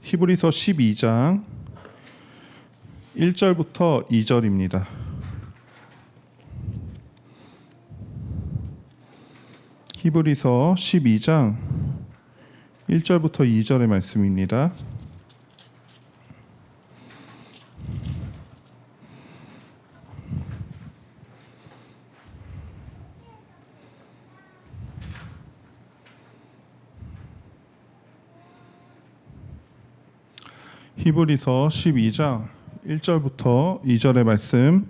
히브리서 12장 1절부터 2절입니다. 히브리서 12장 1절부터 2절의 말씀입니다. 히브리서 12장 1절부터 2절의 말씀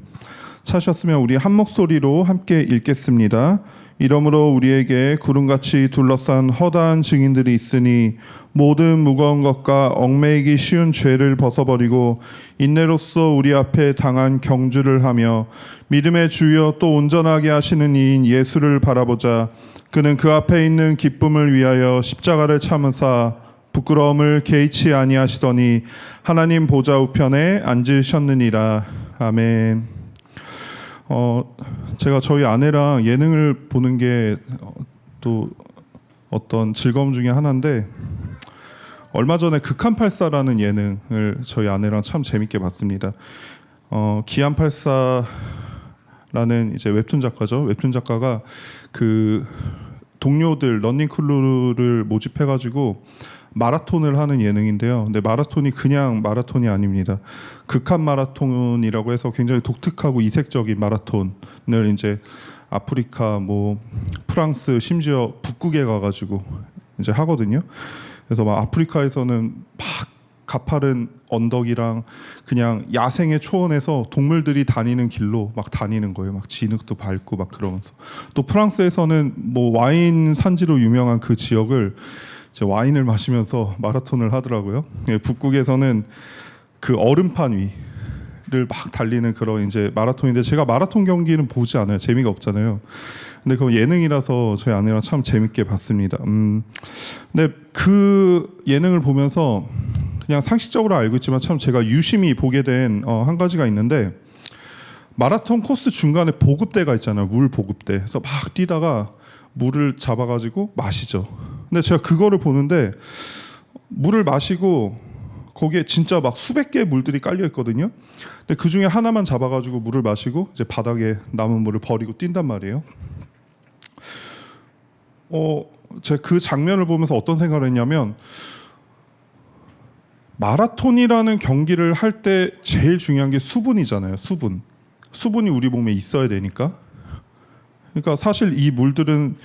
찾으셨으면 우리 한 목소리로 함께 읽겠습니다. 이러므로 우리에게 구름같이 둘러싼 허다한 증인들이 있으니 모든 무거운 것과 얽매이기 쉬운 죄를 벗어버리고 인내로써 우리 앞에 당한 경주를 하며 믿음의 주여 또 온전하게 하시는 이인 예수를 바라보자. 그는 그 앞에 있는 기쁨을 위하여 십자가를 참으사 부끄러움을 개의치 아니하시더니 하나님 보좌 우편에 앉으셨느니라. 아멘. 제가 저희 아내랑 예능을 보는 게 또 어떤 즐거움 중에 하나인데, 얼마 전에 극한팔사라는 예능을 저희 아내랑 참 재밌게 봤습니다. 기안팔사라는 이제 웹툰 작가죠. 웹툰 작가가 그 동료들 러닝크루를 모집해가지고 마라톤을 하는 예능인데요. 근데 마라톤이 그냥 마라톤이 아닙니다. 극한 마라톤이라고 해서 굉장히 독특하고 이색적인 마라톤을 이제 아프리카, 프랑스, 심지어 북극에 가가지고 이제 하거든요. 그래서 막 아프리카에서는 막 가파른 언덕이랑 그냥 야생의 초원에서 동물들이 다니는 길로 막 다니는 거예요. 막 진흙도 밟고 막 그러면서. 또 프랑스에서는 와인 산지로 유명한 그 지역을 와인을 마시면서 마라톤을 하더라고요. 북극에서는 그 얼음판 위를 막 달리는 그런 이제 마라톤인데, 제가 마라톤 경기는 보지 않아요. 재미가 없잖아요. 근데 그 예능이라서 저희 아내랑 참 재밌게 봤습니다. 근데 그 예능을 보면서 그냥 상식적으로 알고 있지만 참 제가 유심히 보게 된 한 가지가 있는데, 마라톤 코스 중간에 보급대가 있잖아요. 물 보급대. 그래서 막 뛰다가 물을 잡아가지고 마시죠. 근데 제가 그거를 보는데 물을 마시고 거기에 진짜 막 수백 개의 물들이 깔려 있거든요. 근데 그 중에 하나만 잡아가지고 물을 마시고 이제 바닥에 남은 물을 버리고 뛴단 말이에요. 제가 그 장면을 보면서 어떤 생각을 했냐면, 마라톤이라는 경기를 할 때 제일 중요한 게 수분이잖아요. 수분이 우리 몸에 있어야 되니까. 그러니까 사실 이 물들은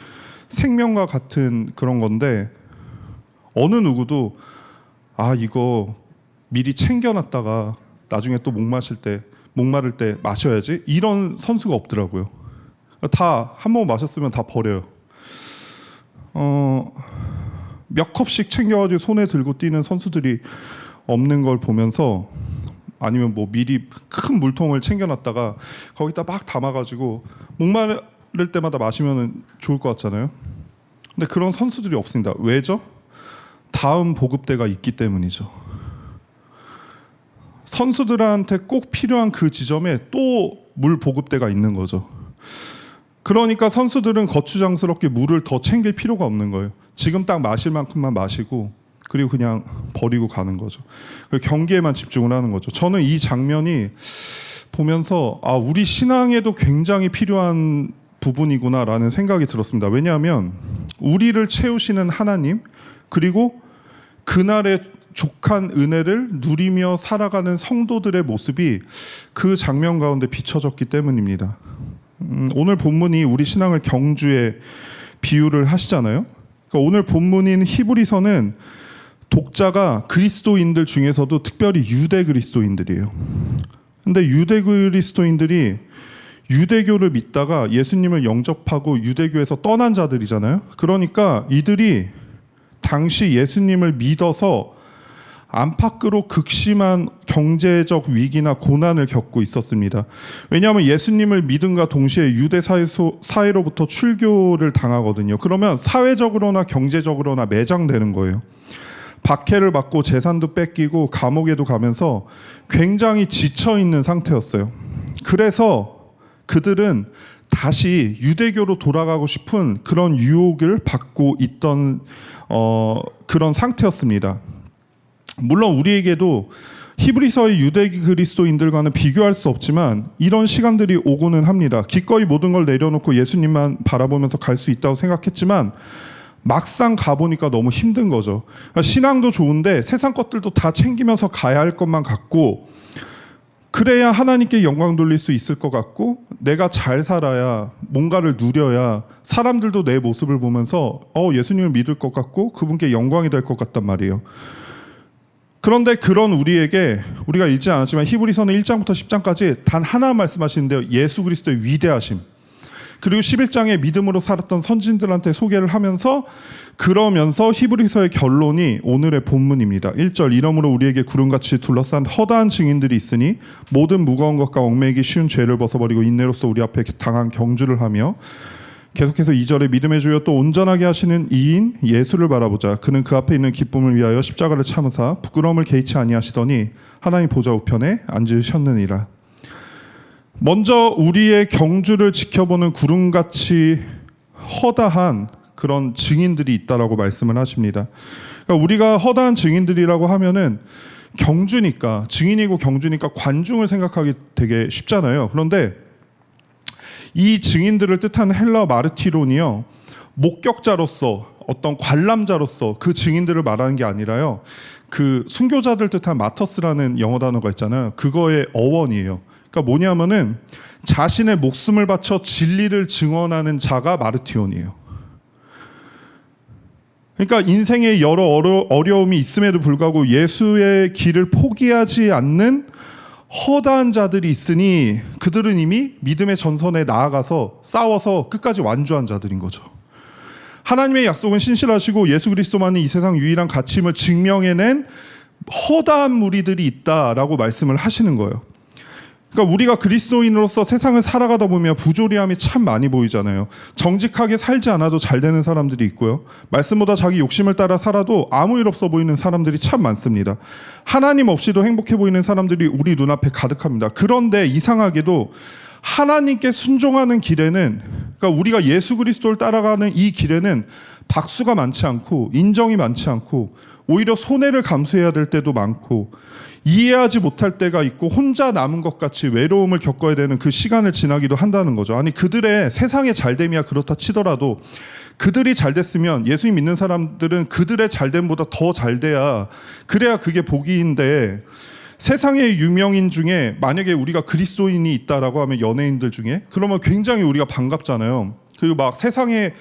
생명과 같은 그런 건데, 어느 누구도 이거 미리 챙겨놨다가 나중에 또 목마를 때 마셔야지, 이런 선수가 없더라고요. 다 한 번 마셨으면 다 버려요. 몇 컵씩 챙겨가지고 손에 들고 뛰는 선수들이 없는 걸 보면서, 아니면 미리 큰 물통을 챙겨놨다가 거기다 막 담아가지고 목마를 때마다 마시면 좋을 것 같잖아요. 근데 그런 선수들이 없습니다. 왜죠? 다음 보급대가 있기 때문이죠. 선수들한테 꼭 필요한 그 지점에 또 물 보급대가 있는 거죠. 그러니까 선수들은 거추장스럽게 물을 더 챙길 필요가 없는 거예요. 지금 딱 마실 만큼만 마시고 그리고 그냥 버리고 가는 거죠. 경기에만 집중을 하는 거죠. 저는 이 장면이 보면서 우리 신앙에도 굉장히 필요한 부분이구나라는 생각이 들었습니다. 왜냐하면 우리를 채우시는 하나님, 그리고 그날의 족한 은혜를 누리며 살아가는 성도들의 모습이 그 장면 가운데 비춰졌기 때문입니다. 오늘 본문이 우리 신앙을 경주에 비유를 하시잖아요. 그러니까 오늘 본문인 히브리서는 독자가 그리스도인들 중에서도 특별히 유대 그리스도인들이에요. 근데 유대 그리스도인들이 유대교를 믿다가 예수님을 영접하고 유대교에서 떠난 자들이잖아요. 그러니까 이들이 당시 예수님을 믿어서 안팎으로 극심한 경제적 위기나 고난을 겪고 있었습니다. 왜냐하면 예수님을 믿음과 동시에 유대 사회로부터 출교를 당하거든요. 그러면 사회적으로나 경제적으로나 매장되는 거예요. 박해를 받고 재산도 뺏기고 감옥에도 가면서 굉장히 지쳐있는 상태였어요. 그래서 그들은 다시 유대교로 돌아가고 싶은 그런 유혹을 받고 있던 그런 상태였습니다. 물론 우리에게도 히브리서의 유대 그리스도인들과는 비교할 수 없지만 이런 시간들이 오고는 합니다. 기꺼이 모든 걸 내려놓고 예수님만 바라보면서 갈 수 있다고 생각했지만 막상 가보니까 너무 힘든 거죠. 그러니까 신앙도 좋은데 세상 것들도 다 챙기면서 가야 할 것만 같고, 그래야 하나님께 영광 돌릴 수 있을 것 같고, 내가 잘 살아야 뭔가를 누려야 사람들도 내 모습을 보면서 예수님을 믿을 것 같고 그분께 영광이 될 것 같단 말이에요. 그런데 그런 우리에게, 우리가 읽지 않았지만 히브리서는 1장부터 10장까지 단 하나 말씀하시는데요. 예수 그리스도의 위대하심. 그리고 11장에 믿음으로 살았던 선진들한테 소개를 하면서, 그러면서 히브리서의 결론이 오늘의 본문입니다. 1절, 이러므로 우리에게 구름같이 둘러싼 허다한 증인들이 있으니 모든 무거운 것과 얽매이기 쉬운 죄를 벗어버리고 인내로서 우리 앞에 당한 경주를 하며, 계속해서 2절에 믿음의 주여 또 온전하게 하시는 이인 예수를 바라보자. 그는 그 앞에 있는 기쁨을 위하여 십자가를 참으사 부끄러움을 개의치 아니하시더니 하나님 보좌 우편에 앉으셨느니라. 먼저 우리의 경주를 지켜보는 구름같이 허다한 그런 증인들이 있다라고 말씀을 하십니다. 그러니까 우리가 허다한 증인들이라고 하면은 경주니까, 증인이고 경주니까 관중을 생각하기 되게 쉽잖아요. 그런데 이 증인들을 뜻하는 헬라어 마르티론이요, 목격자로서, 어떤 관람자로서 그 증인들을 말하는 게 아니라요, 그 순교자들 뜻한 마터스라는 영어 단어가 있잖아요. 그거의 어원이에요. 그러니까 뭐냐면은 자신의 목숨을 바쳐 진리를 증언하는 자가 마르티온이에요. 그러니까 인생에 여러 어려움이 있음에도 불구하고 예수의 길을 포기하지 않는 허다한 자들이 있으니 그들은 이미 믿음의 전선에 나아가서 싸워서 끝까지 완주한 자들인 거죠. 하나님의 약속은 신실하시고 예수 그리스도만이 이 세상 유일한 가치임을 증명해낸 허다한 무리들이 있다라고 말씀을 하시는 거예요. 그러니까 우리가 그리스도인으로서 세상을 살아가다 보면 부조리함이 참 많이 보이잖아요. 정직하게 살지 않아도 잘 되는 사람들이 있고요. 말씀보다 자기 욕심을 따라 살아도 아무 일 없어 보이는 사람들이 참 많습니다. 하나님 없이도 행복해 보이는 사람들이 우리 눈앞에 가득합니다. 그런데 이상하게도 하나님께 순종하는 길에는, 그러니까 우리가 예수 그리스도를 따라가는 이 길에는 박수가 많지 않고 인정이 많지 않고 오히려 손해를 감수해야 될 때도 많고 이해하지 못할 때가 있고 혼자 남은 것 같이 외로움을 겪어야 되는 그 시간을 지나기도 한다는 거죠. 아니, 그들의 세상의 잘됨이야 그렇다 치더라도 그들이 잘 됐으면, 예수님 믿는 사람들은 그들의 잘됨보다 더 잘 돼야, 그래야 그게 복인데, 세상의 유명인 중에 만약에 우리가 그리스도인이 있다라고 하면 연예인들 중에, 그러면 굉장히 우리가 반갑잖아요. 그리고 막 세상에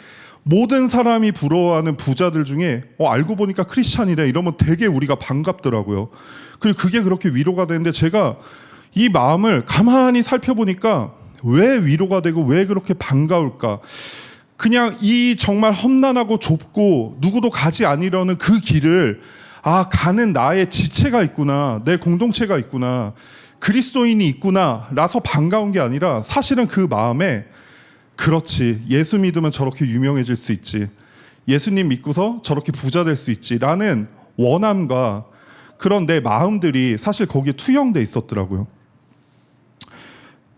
모든 사람이 부러워하는 부자들 중에 알고 보니까 크리스찬이래 이러면 되게 우리가 반갑더라고요. 그리고 그게 그렇게 위로가 되는데, 제가 이 마음을 가만히 살펴보니까 왜 위로가 되고 왜 그렇게 반가울까? 그냥 이 정말 험난하고 좁고 누구도 가지 않으려는 그 길을, 가는 나의 지체가 있구나, 내 공동체가 있구나, 그리스도인이 있구나 라서 반가운 게 아니라, 사실은 그 마음에 그렇지, 예수 믿으면 저렇게 유명해질 수 있지, 예수님 믿고서 저렇게 부자 될 수 있지 라는 원함과 그런 내 마음들이 사실 거기에 투영돼 있었더라고요.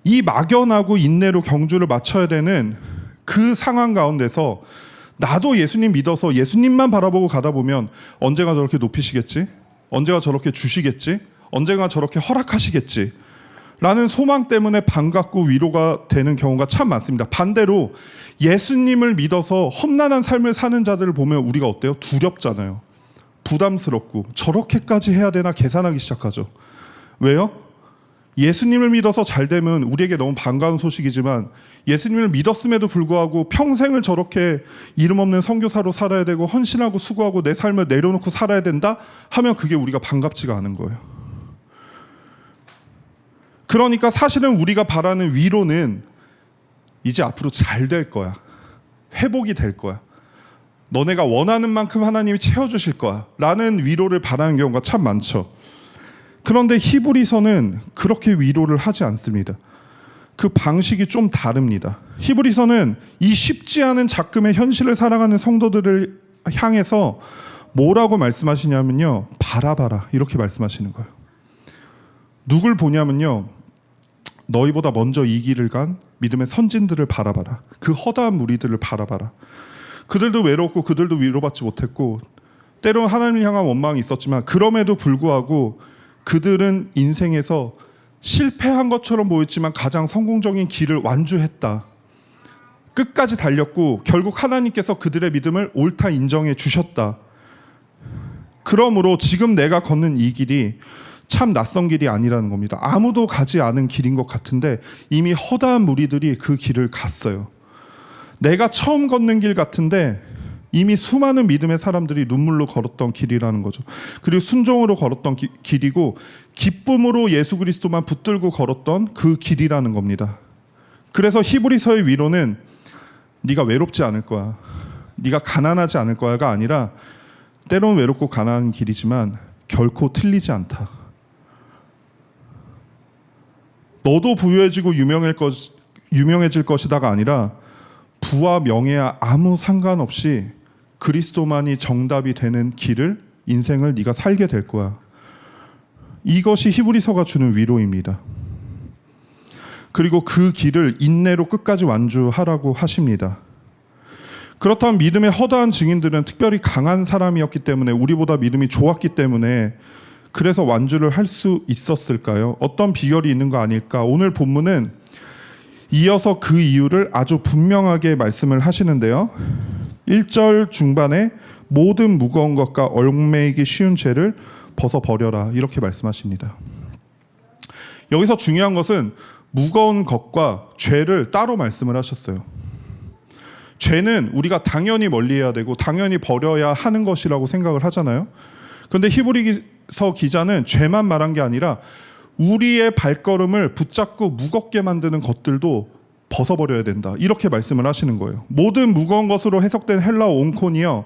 이 막연하고 인내로 경주를 마쳐야 되는 그 상황 가운데서 나도 예수님 믿어서 예수님만 바라보고 가다 보면 언젠가 저렇게 높이시겠지, 언젠가 저렇게 주시겠지, 언젠가 저렇게 허락하시겠지 라는 소망 때문에 반갑고 위로가 되는 경우가 참 많습니다. 반대로 예수님을 믿어서 험난한 삶을 사는 자들을 보면 우리가 어때요? 두렵잖아요. 부담스럽고 저렇게까지 해야 되나 계산하기 시작하죠. 왜요? 예수님을 믿어서 잘 되면 우리에게 너무 반가운 소식이지만, 예수님을 믿었음에도 불구하고 평생을 저렇게 이름 없는 선교사로 살아야 되고 헌신하고 수고하고 내 삶을 내려놓고 살아야 된다 하면 그게 우리가 반갑지가 않은 거예요. 그러니까 사실은 우리가 바라는 위로는 이제 앞으로 잘 될 거야, 회복이 될 거야, 너네가 원하는 만큼 하나님이 채워주실 거야 라는 위로를 바라는 경우가 참 많죠. 그런데 히브리서는 그렇게 위로를 하지 않습니다. 그 방식이 좀 다릅니다. 히브리서는 이 쉽지 않은 작금의 현실을 살아가는 성도들을 향해서 뭐라고 말씀하시냐면요, 바라봐라 이렇게 말씀하시는 거예요. 누굴 보냐면요, 너희보다 먼저 이 길을 간 믿음의 선진들을 바라봐라. 그 허다한 무리들을 바라봐라. 그들도 외롭고 그들도 위로받지 못했고 때로는 하나님을 향한 원망이 있었지만 그럼에도 불구하고 그들은 인생에서 실패한 것처럼 보였지만 가장 성공적인 길을 완주했다. 끝까지 달렸고 결국 하나님께서 그들의 믿음을 옳다 인정해 주셨다. 그러므로 지금 내가 걷는 이 길이 참 낯선 길이 아니라는 겁니다. 아무도 가지 않은 길인 것 같은데 이미 허다한 무리들이 그 길을 갔어요. 내가 처음 걷는 길 같은데 이미 수많은 믿음의 사람들이 눈물로 걸었던 길이라는 거죠. 그리고 순종으로 걸었던 길이고 기쁨으로 예수 그리스도만 붙들고 걸었던 그 길이라는 겁니다. 그래서 히브리서의 위로는 네가 외롭지 않을 거야, 네가 가난하지 않을 거야가 아니라 때로는 외롭고 가난한 길이지만 결코 틀리지 않다. 너도 부유해지고 유명해질 것이다가 아니라 부와 명예와 아무 상관없이 그리스도만이 정답이 되는 길을, 인생을 네가 살게 될 거야. 이것이 히브리서가 주는 위로입니다. 그리고 그 길을 인내로 끝까지 완주하라고 하십니다. 그렇다면 믿음의 허다한 증인들은 특별히 강한 사람이었기 때문에, 우리보다 믿음이 좋았기 때문에 그래서 완주를 할 수 있었을까요? 어떤 비결이 있는 거 아닐까? 오늘 본문은 이어서 그 이유를 아주 분명하게 말씀을 하시는데요. 1절 중반에 모든 무거운 것과 얽매이기 쉬운 죄를 벗어버려라, 이렇게 말씀하십니다. 여기서 중요한 것은 무거운 것과 죄를 따로 말씀을 하셨어요. 죄는 우리가 당연히 멀리해야 되고 당연히 버려야 하는 것이라고 생각을 하잖아요. 그런데 히브리서 기자는 죄만 말한 게 아니라 우리의 발걸음을 붙잡고 무겁게 만드는 것들도 벗어버려야 된다, 이렇게 말씀을 하시는 거예요. 모든 무거운 것으로 해석된 헬라어 온콘이요,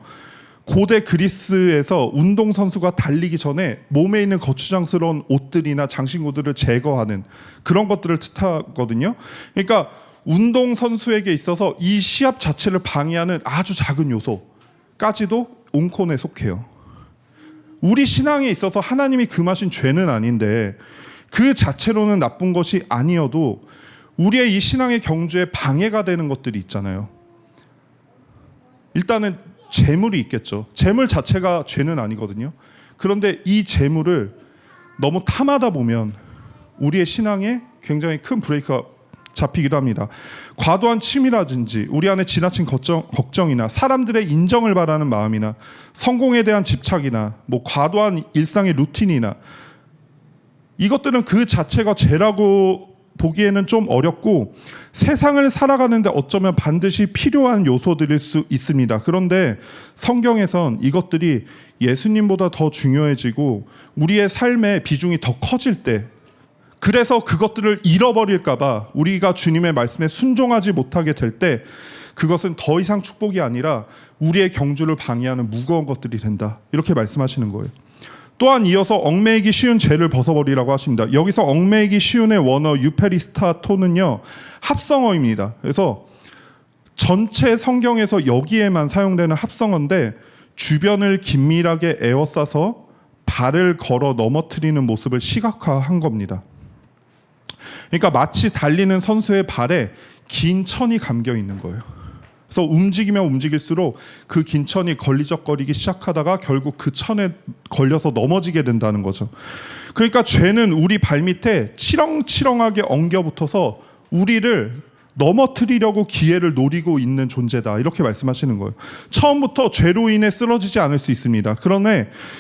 고대 그리스에서 운동선수가 달리기 전에 몸에 있는 거추장스러운 옷들이나 장신구들을 제거하는 그런 것들을 뜻하거든요. 그러니까 운동선수에게 있어서 이 시합 자체를 방해하는 아주 작은 요소까지도 온콘에 속해요. 우리 신앙에 있어서 하나님이 금하신 죄는 아닌데 그 자체로는 나쁜 것이 아니어도 우리의 이 신앙의 경주에 방해가 되는 것들이 있잖아요. 일단은 재물이 있겠죠. 재물 자체가 죄는 아니거든요. 그런데 이 재물을 너무 탐하다 보면 우리의 신앙에 굉장히 큰 브레이크가 잡히기도 합니다. 과도한 취미라든지 우리 안에 지나친 걱정이나 사람들의 인정을 바라는 마음이나 성공에 대한 집착이나 과도한 일상의 루틴이나 이것들은 그 자체가 죄라고 보기에는 좀 어렵고 세상을 살아가는데 어쩌면 반드시 필요한 요소들일 수 있습니다. 그런데 성경에선 이것들이 예수님보다 더 중요해지고 우리의 삶의 비중이 더 커질 때, 그래서 그것들을 잃어버릴까 봐 우리가 주님의 말씀에 순종하지 못하게 될 때 그것은 더 이상 축복이 아니라 우리의 경주를 방해하는 무거운 것들이 된다, 이렇게 말씀하시는 거예요. 또한 이어서 얽매이기 쉬운 죄를 벗어버리라고 하십니다. 여기서 얽매이기 쉬운의 원어 유페리스타토는요, 합성어입니다. 그래서 전체 성경에서 여기에만 사용되는 합성어인데 주변을 긴밀하게 에워싸서 발을 걸어 넘어뜨리는 모습을 시각화한 겁니다. 그러니까 마치 달리는 선수의 발에 긴 천이 감겨 있는 거예요. 그래서 움직이면 움직일수록 그 긴 천이 걸리적거리기 시작하다가 결국 그 천에 걸려서 넘어지게 된다는 거죠. 그러니까 죄는 우리 발밑에 치렁치렁하게 엉겨붙어서 우리를 넘어뜨리려고 기회를 노리고 있는 존재다, 이렇게 말씀하시는 거예요. 처음부터 죄로 인해 쓰러지지 않을 수 있습니다.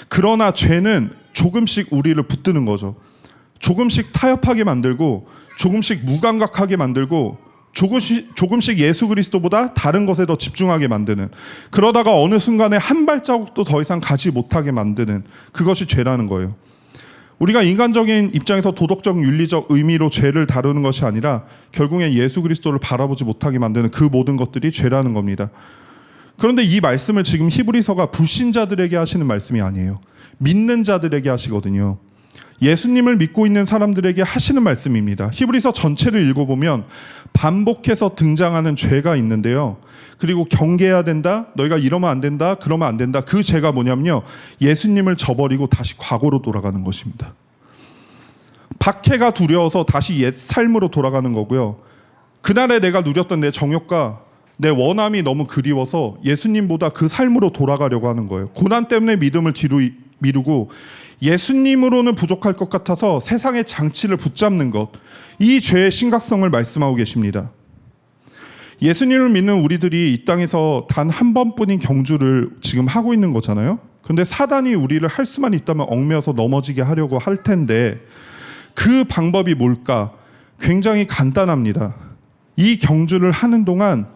그러나 죄는 조금씩 우리를 붙드는 거죠. 조금씩 타협하게 만들고 조금씩 무감각하게 만들고 조금씩 예수 그리스도보다 다른 것에 더 집중하게 만드는, 그러다가 어느 순간에 한 발자국도 더 이상 가지 못하게 만드는, 그것이 죄라는 거예요. 우리가 인간적인 입장에서 도덕적 윤리적 의미로 죄를 다루는 것이 아니라 결국엔 예수 그리스도를 바라보지 못하게 만드는 그 모든 것들이 죄라는 겁니다. 그런데 이 말씀을 지금 히브리서가 불신자들에게 하시는 말씀이 아니에요. 믿는 자들에게 하시거든요. 예수님을 믿고 있는 사람들에게 하시는 말씀입니다. 히브리서 전체를 읽어보면 반복해서 등장하는 죄가 있는데요. 그리고 경계해야 된다, 너희가 이러면 안 된다, 그러면 안 된다. 그 죄가 뭐냐면요, 예수님을 저버리고 다시 과거로 돌아가는 것입니다. 박해가 두려워서 다시 옛 삶으로 돌아가는 거고요. 그날에 내가 누렸던 내 정욕과 내 원함이 너무 그리워서 예수님보다 그 삶으로 돌아가려고 하는 거예요. 고난 때문에 믿음을 뒤로 미루고 예수님으로는 부족할 것 같아서 세상의 장치를 붙잡는 것, 이 죄의 심각성을 말씀하고 계십니다. 예수님을 믿는 우리들이 이 땅에서 단 한 번뿐인 경주를 지금 하고 있는 거잖아요. 근데 사단이 우리를 할 수만 있다면 얽매여서 넘어지게 하려고 할 텐데 그 방법이 뭘까? 굉장히 간단합니다. 이 경주를 하는 동안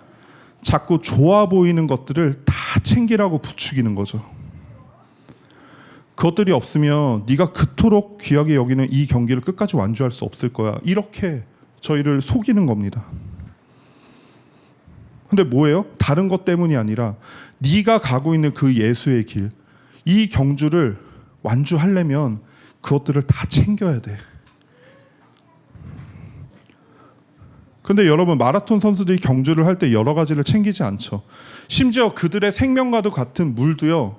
자꾸 좋아 보이는 것들을 다 챙기라고 부추기는 거죠. 그것들이 없으면 네가 그토록 귀하게 여기는 이 경기를 끝까지 완주할 수 없을 거야. 이렇게 저희를 속이는 겁니다. 근데 뭐예요? 다른 것 때문이 아니라 네가 가고 있는 그 예수의 길, 이 경주를 완주하려면 그것들을 다 챙겨야 돼. 근데 여러분, 마라톤 선수들이 경주를 할 때 여러 가지를 챙기지 않죠. 심지어 그들의 생명과도 같은 물도요,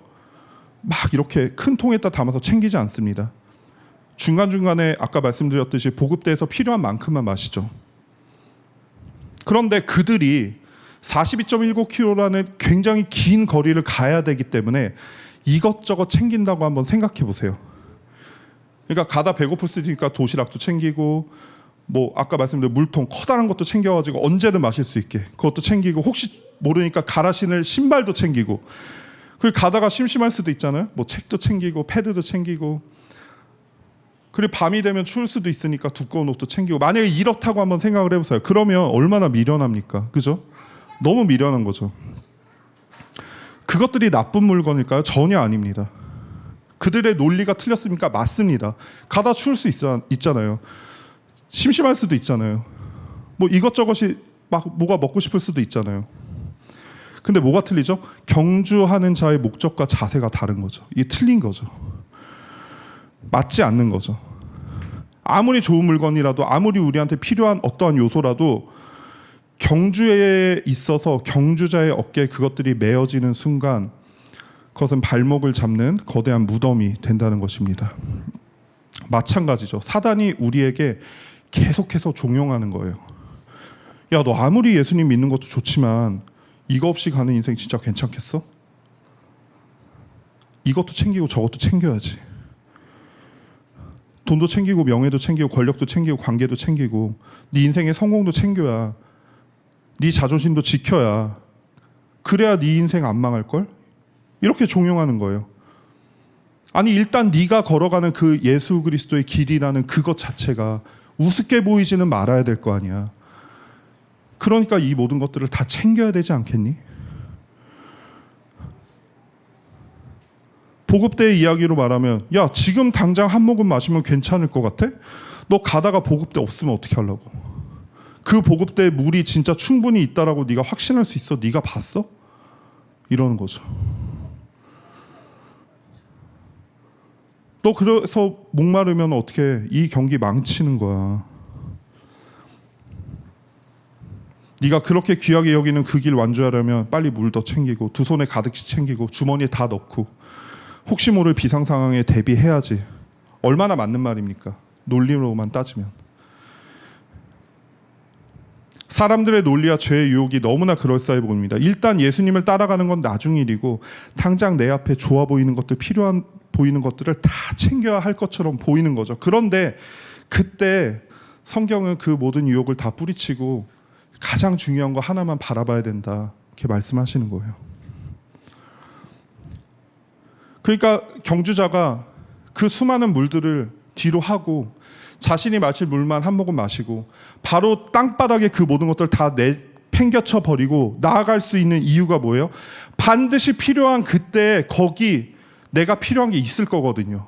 막 이렇게 큰 통에다 담아서 챙기지 않습니다. 중간중간에 아까 말씀드렸듯이 보급대에서 필요한 만큼만 마시죠. 그런데 그들이 42.19km라는 굉장히 긴 거리를 가야 되기 때문에 이것저것 챙긴다고 한번 생각해 보세요. 그러니까 가다 배고플 수 있으니까 도시락도 챙기고, 뭐 아까 말씀드린 물통 커다란 것도 챙겨가지고 언제든 마실 수 있게 그것도 챙기고, 혹시 모르니까 갈아 신을 신발도 챙기고, 그리고 가다가 심심할 수도 있잖아요. 뭐 책도 챙기고 패드도 챙기고, 그리고 밤이 되면 추울 수도 있으니까 두꺼운 옷도 챙기고. 만약에 이렇다고 한번 생각을 해보세요. 그러면 얼마나 미련합니까? 그죠? 너무 미련한 거죠. 그것들이 나쁜 물건일까요? 전혀 아닙니다. 그들의 논리가 틀렸습니까? 맞습니다. 가다 추울 수 있잖아요. 심심할 수도 있잖아요. 뭐 이것저것이 막 뭐가 먹고 싶을 수도 있잖아요. 근데 뭐가 틀리죠? 경주하는 자의 목적과 자세가 다른 거죠. 이게 틀린 거죠. 맞지 않는 거죠. 아무리 좋은 물건이라도, 아무리 우리한테 필요한 어떠한 요소라도 경주에 있어서 경주자의 어깨에 그것들이 메어지는 순간 그것은 발목을 잡는 거대한 무덤이 된다는 것입니다. 마찬가지죠. 사단이 우리에게 계속해서 종용하는 거예요. 야, 너 아무리 예수님 믿는 것도 좋지만 이거 없이 가는 인생 진짜 괜찮겠어? 이것도 챙기고 저것도 챙겨야지. 돈도 챙기고 명예도 챙기고 권력도 챙기고 관계도 챙기고 네 인생의 성공도 챙겨야, 네 자존심도 지켜야, 그래야 네 인생 안 망할걸? 이렇게 종용하는 거예요. 아니, 일단 네가 걸어가는 그 예수 그리스도의 길이라는 그것 자체가 우습게 보이지는 말아야 될 거 아니야. 그러니까 이 모든 것들을 다 챙겨야 되지 않겠니? 보급대의 이야기로 말하면, 야, 지금 당장 한 모금 마시면 괜찮을 것 같아? 너 가다가 보급대 없으면 어떻게 하려고? 그 보급대에 물이 진짜 충분히 있다라고 네가 확신할 수 있어? 네가 봤어? 이러는 거죠. 너 그래서 목마르면 어떻게, 이 경기 망치는 거야. 네가 그렇게 귀하게 여기는 그 길 완주하려면 빨리 물 더 챙기고, 두 손에 가득씩 챙기고, 주머니에 다 넣고, 혹시 모를 비상 상황에 대비해야지. 얼마나 맞는 말입니까? 논리로만 따지면. 사람들의 논리와 죄의 유혹이 너무나 그럴싸해 보입니다. 일단 예수님을 따라가는 건 나중 일이고, 당장 내 앞에 좋아 보이는 것들, 필요한 보이는 것들을 다 챙겨야 할 것처럼 보이는 거죠. 그런데 그때 성경은 그 모든 유혹을 다 뿌리치고 가장 중요한 거 하나만 바라봐야 된다, 이렇게 말씀하시는 거예요. 그러니까 경주자가 그 수많은 물들을 뒤로 하고 자신이 마실 물만 한 모금 마시고 바로 땅바닥에 그 모든 것들 다 팽겨쳐 버리고 나아갈 수 있는 이유가 뭐예요? 반드시 필요한 그때 거기 내가 필요한 게 있을 거거든요.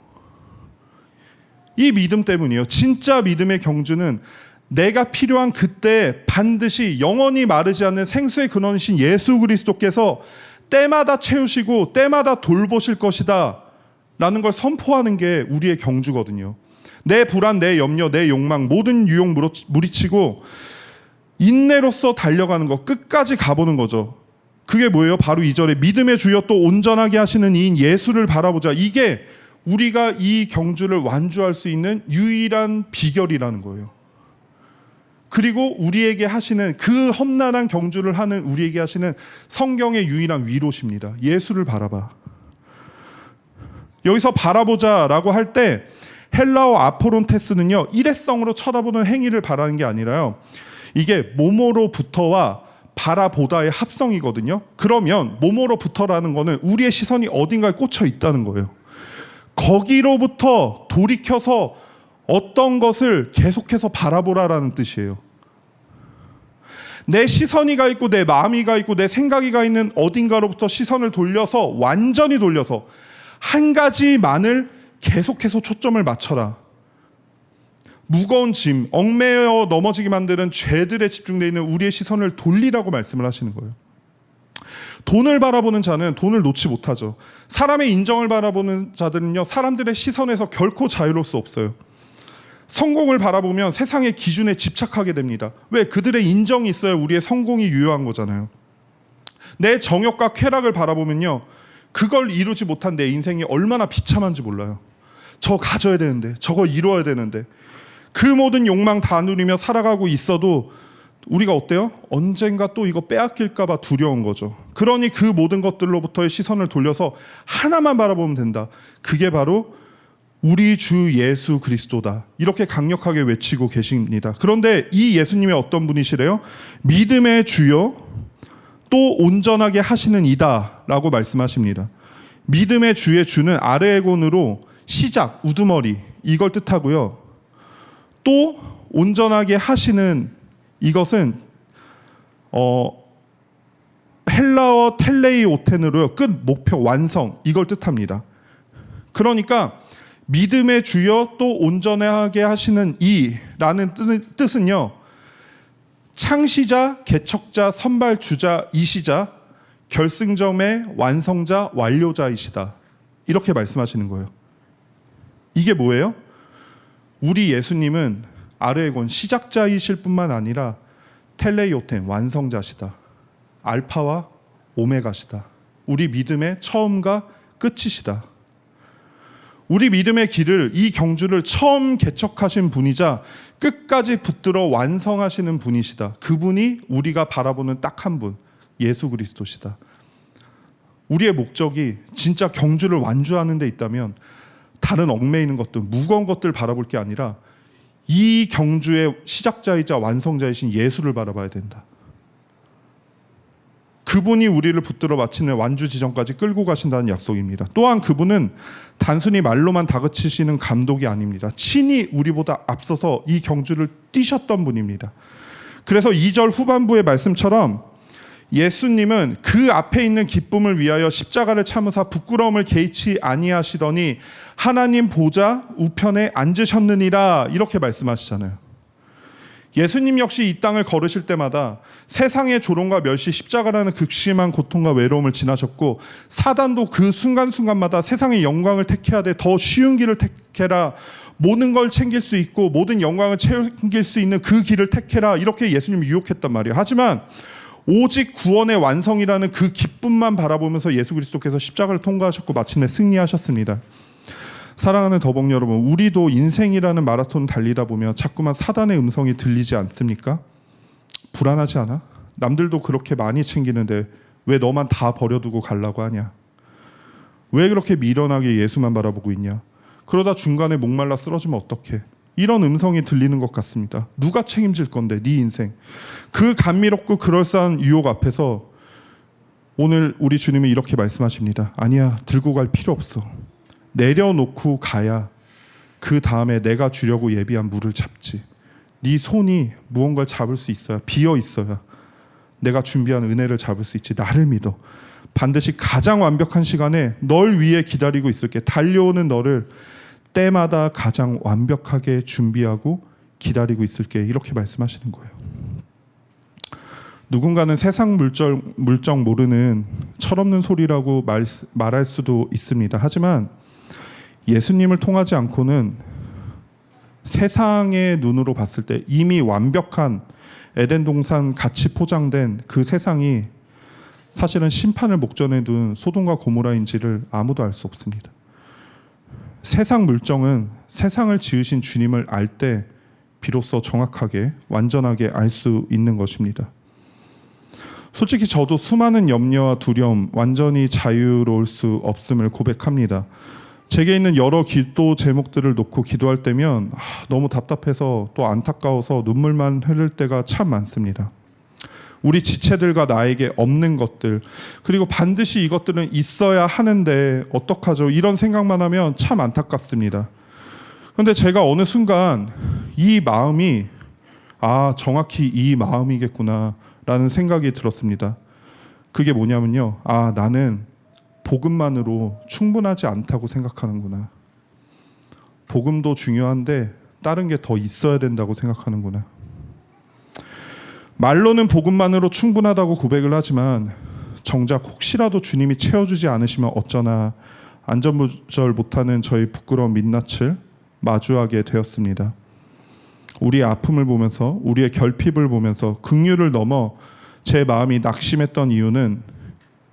이 믿음 때문이에요. 진짜 믿음의 경주는 내가 필요한 그때 반드시 영원히 마르지 않는 생수의 근원이신 예수 그리스도께서 때마다 채우시고 때마다 돌보실 것이다 라는 걸 선포하는 게 우리의 경주거든요. 내 불안, 내 염려, 내 욕망, 모든 유혹 무리치고 인내로서 달려가는 거, 끝까지 가보는 거죠. 그게 뭐예요? 바로 2절에 믿음의 주여 또 온전하게 하시는 이인 예수를 바라보자. 이게 우리가 이 경주를 완주할 수 있는 유일한 비결이라는 거예요. 그리고 우리에게 하시는 그 험난한 경주를 하는 우리에게 하시는 성경의 유일한 위로십니다. 예수를 바라봐. 여기서 바라보자라고 할 때 헬라어 아포론테스는요, 일회성으로 쳐다보는 행위를 바라는 게 아니라요, 이게 모모로부터와 바라보다의 합성이거든요. 그러면 모모로부터라는 거는 우리의 시선이 어딘가에 꽂혀 있다는 거예요. 거기로부터 돌이켜서 어떤 것을 계속해서 바라보라라는 뜻이에요. 내 시선이 가 있고 내 마음이 가 있고 내 생각이 가 있는 어딘가로부터 시선을 돌려서, 완전히 돌려서 한 가지만을 계속해서 초점을 맞춰라. 무거운 짐, 얽매여 넘어지게 만드는 죄들에 집중되어 있는 우리의 시선을 돌리라고 말씀을 하시는 거예요. 돈을 바라보는 자는 돈을 놓지 못하죠. 사람의 인정을 바라보는 자들은요, 사람들의 시선에서 결코 자유로울 수 없어요. 성공을 바라보면 세상의 기준에 집착하게 됩니다. 왜? 그들의 인정이 있어야 우리의 성공이 유효한 거잖아요. 내 정욕과 쾌락을 바라보면요, 그걸 이루지 못한 내 인생이 얼마나 비참한지 몰라요. 저 가져야 되는데, 저거 이루어야 되는데, 그 모든 욕망 다 누리며 살아가고 있어도 우리가 어때요? 언젠가 또 이거 빼앗길까 봐 두려운 거죠. 그러니 그 모든 것들로부터의 시선을 돌려서 하나만 바라보면 된다. 그게 바로 우리 주 예수 그리스도다. 이렇게 강력하게 외치고 계십니다. 그런데 이 예수님이 어떤 분이시래요? 믿음의 주요 또 온전하게 하시는 이다 라고 말씀하십니다. 믿음의 주의 주는 아르에곤으로 시작, 우두머리, 이걸 뜻하고요. 또 온전하게 하시는 이것은 헬라어 텔레이오텐으로요, 끝, 목표, 완성, 이걸 뜻합니다. 그러니까 믿음의 주여 또 온전하게 하시는 이라는 뜻은요, 창시자, 개척자, 선발주자 이시자, 결승점의 완성자, 완료자이시다. 이렇게 말씀하시는 거예요. 이게 뭐예요? 우리 예수님은 아르에곤 시작자이실 뿐만 아니라 텔레이오텐 완성자시다. 알파와 오메가시다. 우리 믿음의 처음과 끝이시다. 우리 믿음의 길을, 이 경주를 처음 개척하신 분이자 끝까지 붙들어 완성하시는 분이시다. 그분이 우리가 바라보는 딱 한 분, 예수 그리스도시다. 우리의 목적이 진짜 경주를 완주하는 데 있다면 다른 얽매이는 것들, 무거운 것들 바라볼 게 아니라 이 경주의 시작자이자 완성자이신 예수를 바라봐야 된다. 그분이 우리를 붙들어 마침내 완주 지점까지 끌고 가신다는 약속입니다. 또한 그분은 단순히 말로만 다그치시는 감독이 아닙니다. 친히 우리보다 앞서서 이 경주를 뛰셨던 분입니다. 그래서 2절 후반부의 말씀처럼 예수님은 그 앞에 있는 기쁨을 위하여 십자가를 참으사 부끄러움을 개의치 아니하시더니 하나님 보좌 우편에 앉으셨느니라, 이렇게 말씀하시잖아요. 예수님 역시 이 땅을 걸으실 때마다 세상의 조롱과 멸시, 십자가라는 극심한 고통과 외로움을 지나셨고, 사단도 그 순간순간마다 세상의 영광을 택해야 돼, 더 쉬운 길을 택해라, 모든 걸 챙길 수 있고 모든 영광을 챙길 수 있는 그 길을 택해라, 이렇게 예수님이 유혹했단 말이에요. 하지만 오직 구원의 완성이라는 그 기쁨만 바라보면서 예수 그리스도께서 십자가를 통과하셨고 마침내 승리하셨습니다. 사랑하는 더벅 여러분, 우리도 인생이라는 마라톤 달리다 보면 자꾸만 사단의 음성이 들리지 않습니까? 불안하지 않아? 남들도 그렇게 많이 챙기는데 왜 너만 다 버려두고 가려고 하냐? 왜 그렇게 미련하게 예수만 바라보고 있냐? 그러다 중간에 목말라 쓰러지면 어떡해? 이런 음성이 들리는 것 같습니다. 누가 책임질 건데, 네 인생. 그 감미롭고 그럴싸한 유혹 앞에서 오늘 우리 주님이 이렇게 말씀하십니다. 아니야, 들고 갈 필요 없어. 내려놓고 가야 그 다음에 내가 주려고 예비한 물을 잡지. 네 손이 무언가를 잡을 수 있어야, 비어 있어야 내가 준비한 은혜를 잡을 수 있지. 나를 믿어. 반드시 가장 완벽한 시간에 널 위해 기다리고 있을게. 달려오는 너를 때마다 가장 완벽하게 준비하고 기다리고 있을게. 이렇게 말씀하시는 거예요. 누군가는 세상 물정 모르는 철없는 소리라고 말할 수도 있습니다. 하지만 예수님을 통하지 않고는 세상의 눈으로 봤을 때 이미 완벽한 에덴 동산 같이 포장된 그 세상이 사실은 심판을 목전에 둔 소돔과 고모라인지를 아무도 알 수 없습니다. 세상 물정은 세상을 지으신 주님을 알 때 비로소 정확하게 완전하게 알 수 있는 것입니다. 솔직히 저도 수많은 염려와 두려움, 완전히 자유로울 수 없음을 고백합니다. 제게 있는 여러 기도 제목들을 놓고 기도할 때면 너무 답답해서 또 안타까워서 눈물만 흐를 때가 참 많습니다. 우리 지체들과 나에게 없는 것들, 그리고 반드시 이것들은 있어야 하는데 어떡하죠? 이런 생각만 하면 참 안타깝습니다. 그런데 제가 어느 순간 이 마음이 정확히 이 마음이겠구나 라는 생각이 들었습니다. 그게 뭐냐면요, 나는 복음만으로 충분하지 않다고 생각하는구나. 복음도 중요한데 다른 게 더 있어야 된다고 생각하는구나. 말로는 복음만으로 충분하다고 고백을 하지만 정작 혹시라도 주님이 채워주지 않으시면 어쩌나 안전부절 못하는 저희 부끄러운 민낯을 마주하게 되었습니다. 우리의 아픔을 보면서, 우리의 결핍을 보면서 긍휼을 넘어 제 마음이 낙심했던 이유는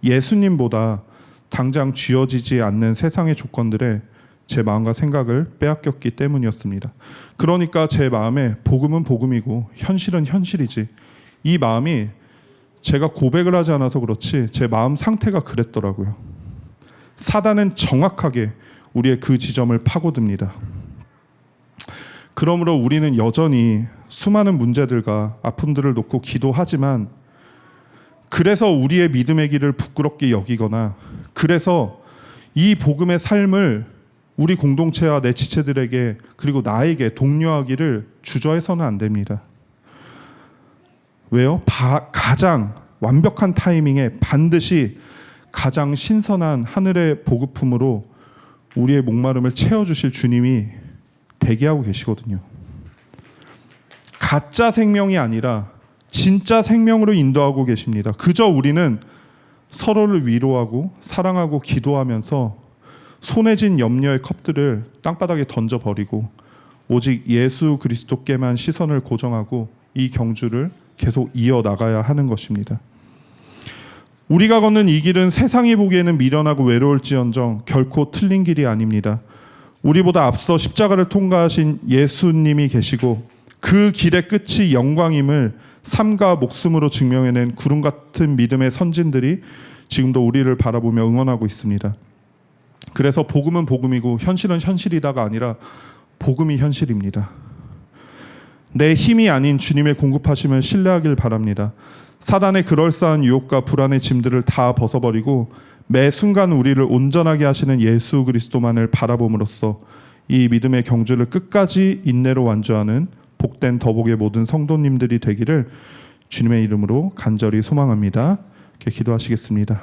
예수님보다 당장 쥐어지지 않는 세상의 조건들에 제 마음과 생각을 빼앗겼기 때문이었습니다. 그러니까 제 마음에 복음은 복음이고 현실은 현실이지, 이 마음이 제가 고백을 하지 않아서 그렇지 제 마음 상태가 그랬더라고요. 사단은 정확하게 우리의 그 지점을 파고듭니다. 그러므로 우리는 여전히 수많은 문제들과 아픔들을 놓고 기도하지만, 그래서 우리의 믿음의 길을 부끄럽게 여기거나, 그래서 이 복음의 삶을 우리 공동체와 내 지체들에게 그리고 나에게 독려하기를 주저해서는 안 됩니다. 왜요? 가장 완벽한 타이밍에 반드시 가장 신선한 하늘의 보급품으로 우리의 목마름을 채워주실 주님이 대기하고 계시거든요. 가짜 생명이 아니라 진짜 생명으로 인도하고 계십니다. 그저 우리는 서로를 위로하고 사랑하고 기도하면서 손에 쥔 염려의 컵들을 땅바닥에 던져버리고 오직 예수 그리스도께만 시선을 고정하고 이 경주를 계속 이어나가야 하는 것입니다. 우리가 걷는 이 길은 세상이 보기에는 미련하고 외로울지언정 결코 틀린 길이 아닙니다. 우리보다 앞서 십자가를 통과하신 예수님이 계시고 그 길의 끝이 영광임을 삶과 목숨으로 증명해낸 구름 같은 믿음의 선진들이 지금도 우리를 바라보며 응원하고 있습니다. 그래서 복음은 복음이고 현실은 현실이다가 아니라 복음이 현실입니다. 내 힘이 아닌 주님의 공급하심을 신뢰하길 바랍니다. 사단의 그럴싸한 유혹과 불안의 짐들을 다 벗어버리고 매 순간 우리를 온전하게 하시는 예수 그리스도만을 바라봄으로써 이 믿음의 경주를 끝까지 인내로 완주하는 복된 더복의 모든 성도님들이 되기를 주님의 이름으로 간절히 소망합니다. 이렇게 기도하시겠습니다.